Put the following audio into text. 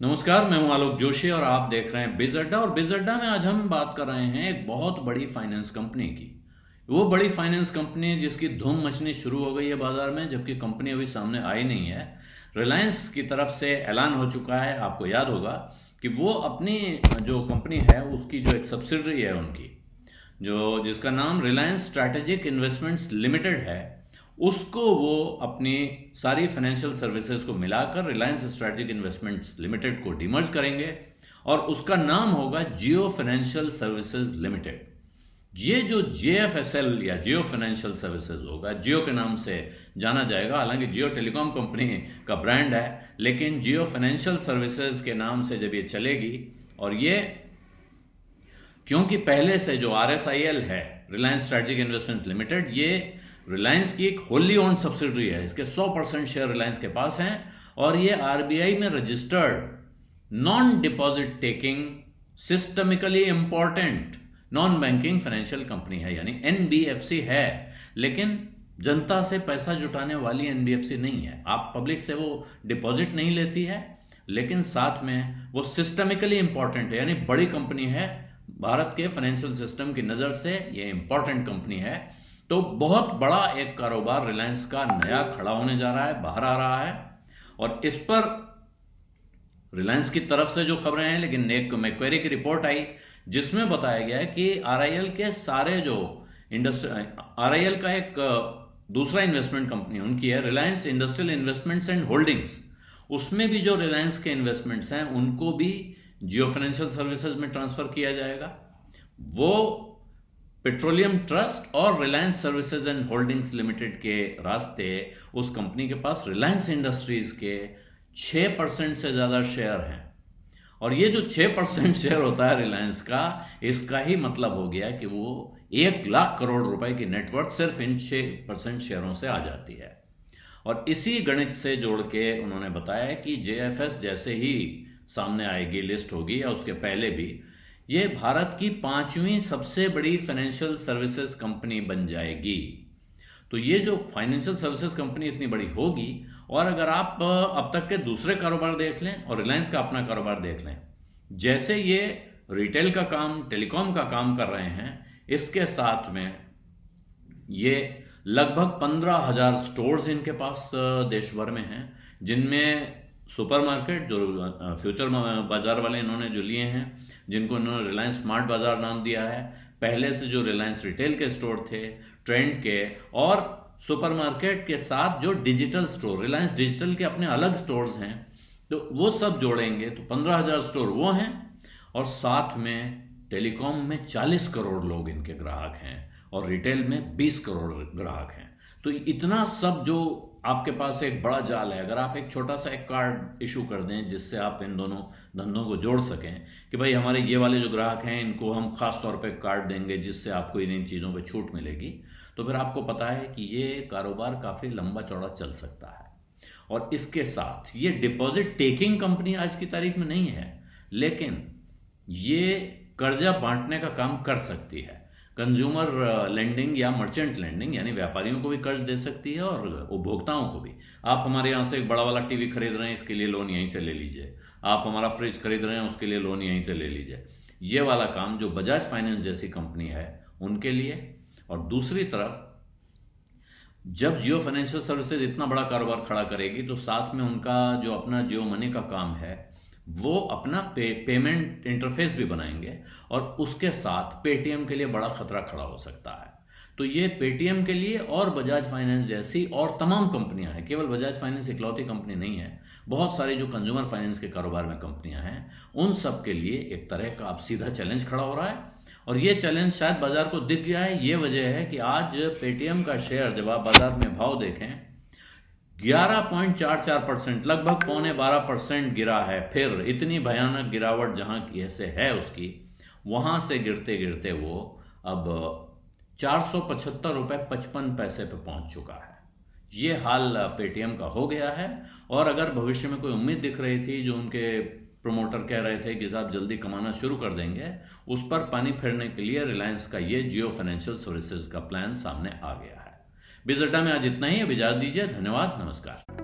नमस्कार, मैं हूं आलोक जोशी और आप देख रहे हैं बिज अड्डा। और बिज अड्डा में आज हम बात कर रहे हैं एक बहुत बड़ी फाइनेंस कंपनी की। वो बड़ी फाइनेंस कंपनी जिसकी धूम मचनी शुरू हो गई है बाजार में, जबकि कंपनी अभी सामने आई नहीं है। रिलायंस की तरफ से ऐलान हो चुका है, आपको याद होगा कि वो अपनी जो कंपनी है उसकी जो एक सब्सिडरी है उनकी, जो जिसका नाम रिलायंस स्ट्रैटेजिक इन्वेस्टमेंट्स लिमिटेड है, उसको वो अपनी सारी फाइनेंशियल सर्विसेज को मिलाकर रिलायंस स्ट्रैटेजिक इन्वेस्टमेंट्स लिमिटेड को डिमर्ज करेंगे और उसका नाम होगा जियो फाइनेंशियल सर्विसेज लिमिटेड। ये जो जेएफएसएल या जियो फाइनेंशियल सर्विसेज होगा, जियो के नाम से जाना जाएगा। हालांकि जियो टेलीकॉम कंपनी का ब्रांड है, लेकिन जियो फाइनेंशियल सर्विसेज के नाम से जब ये चलेगी, और ये क्योंकि पहले से जो आरएसआईएल है, रिलायंस स्ट्रैटेजिक इन्वेस्टमेंट लिमिटेड, ये रिलायंस की एक होली ओन्ड सब्सिडरी है। इसके 100% शेयर रिलायंस के पास हैं और ये आरबीआई में registered non deposit taking systemically important non banking financial company है, यानी एनबीएफसी है। लेकिन जनता से पैसा जुटाने वाली एनबीएफसी नहीं है। आप पब्लिक से वो डिपॉजिट नहीं लेती है, लेकिन साथ में वो सिस्टमिकली इंपॉर्टेंट है, यानी बड़ी कंपनी है। भारत के फाइनेंशियल सिस्टम की नजर से ये इंपॉर्टेंट कंपनी है। तो बहुत बड़ा एक कारोबार रिलायंस का नया खड़ा होने जा रहा है, बाहर आ रहा है। और इस पर रिलायंस की तरफ से जो खबरें हैं, लेकिन एक मैक्वेरी की रिपोर्ट आई जिसमें बताया गया है कि आरआईएल के सारे जो आरआईएल का एक दूसरा इन्वेस्टमेंट कंपनी उनकी है, Reliance industrial investments and holdings. उसमें भी जो रिलायंस के इन्वेस्टमेंट्स हैं उनको भी जियो फाइनेंशियल सर्विसेज में ट्रांसफर किया जाएगा। वो पेट्रोलियम ट्रस्ट और Reliance services and holdings limited के रास्ते उस कंपनी के पास रिलायंस इंडस्ट्रीज के 6% से ज्यादा शेयर हैं। और ये जो 6% शेयर होता है रिलायंस का, इसका ही मतलब हो गया कि वो 1 लाख करोड़ रुपए की नेटवर्थ सिर्फ इन 6% शेयरों से आ जाती है। और इसी गणित से जोड़ के उन्होंने बताया कि जेएफएस जैसे ही सामने आएगी, लिस्ट होगी या उसके पहले भी, ये भारत की 5वीं सबसे बड़ी फाइनेंशियल सर्विसेज कंपनी बन जाएगी। तो ये जो फाइनेंशियल सर्विसेज कंपनी इतनी बड़ी होगी, और अगर आप अब तक के दूसरे कारोबार देख लें और रिलायंस का अपना कारोबार देख लें, जैसे ये रिटेल का काम, टेलीकॉम का काम कर रहे हैं, इसके साथ में ये लगभग 15,000 स्टोर्स इनके पास देश भर में हैं, जिनमें सुपरमार्केट जो फ्यूचर बाजार वाले इन्होंने जो लिए हैं, जिनको इन्होंने रिलायंस स्मार्ट बाजार नाम दिया है, पहले से जो रिलायंस रिटेल के स्टोर थे, ट्रेंड के, और सुपरमार्केट के साथ जो डिजिटल स्टोर, रिलायंस डिजिटल के अपने अलग स्टोर्स हैं, तो वो सब जोड़ेंगे तो 15,000 स्टोर वो हैं। और साथ में टेलीकॉम में 40 करोड़ लोग इनके ग्राहक हैं और रिटेल में 20 करोड़ ग्राहक हैं। तो इतना सब जो आपके पास एक बड़ा जाल है, अगर आप एक छोटा सा एक कार्ड इशू कर दें जिससे आप इन दोनों धंधों को जोड़ सकें कि भाई हमारे ये वाले जो ग्राहक हैं इनको हम खास तौर पे कार्ड देंगे जिससे आपको इन चीज़ों पे छूट मिलेगी, तो फिर आपको पता है कि ये कारोबार काफ़ी लंबा चौड़ा चल सकता है। और इसके साथ ये डिपॉजिट टेकिंग कंपनी आज की तारीख में नहीं है, लेकिन ये कर्जा बांटने का काम कर सकती है। कंज्यूमर लेंडिंग या मर्चेंट लेंडिंग, यानी व्यापारियों को भी कर्ज दे सकती है और उपभोक्ताओं को भी। आप हमारे यहाँ से एक बड़ा वाला टीवी खरीद रहे हैं, इसके लिए लोन यहीं से ले लीजिए। आप हमारा फ्रिज खरीद रहे हैं, उसके लिए लोन यहीं से ले लीजिए। ये वाला काम जो बजाज फाइनेंस जैसी कंपनी है उनके लिए। और दूसरी तरफ जब जियो फाइनेंशियल सर्विसेज इतना बड़ा कारोबार खड़ा करेगी, तो साथ में उनका जो अपना जियो मनी का काम है, वो अपना पेमेंट इंटरफेस भी बनाएंगे और उसके साथ पेटीएम के लिए बड़ा खतरा खड़ा हो सकता है। तो ये पेटीएम के लिए और बजाज फाइनेंस जैसी और तमाम कंपनियां हैं, केवल बजाज फाइनेंस इकलौती कंपनी नहीं है, बहुत सारी जो कंज्यूमर फाइनेंस के कारोबार में कंपनियां हैं, उन सब के लिए एक तरह का अब सीधा चैलेंज खड़ा हो रहा है। और ये चैलेंज शायद बाजार को दिख गया है। ये वजह है कि आज पेटीएम का शेयर जब आप बाजार में भाव देखें, 11.44%, लगभग 11.25% गिरा है। फिर इतनी भयानक गिरावट जहां की ऐसे है उसकी, वहां से गिरते गिरते वो अब 475 रुपये 55 पैसे पे पहुंच चुका है। ये हाल पेटीएम का हो गया है। और अगर भविष्य में कोई उम्मीद दिख रही थी, जो उनके प्रमोटर कह रहे थे कि साहब जल्दी कमाना शुरू कर देंगे, उस पर पानी फेरने के लिए रिलायंस का ये जियो फाइनेंशियल सर्विसेज का प्लान सामने आ गया है। बिज अड्डा में आज इतना ही। अब इजाजत दीजिए। धन्यवाद, नमस्कार।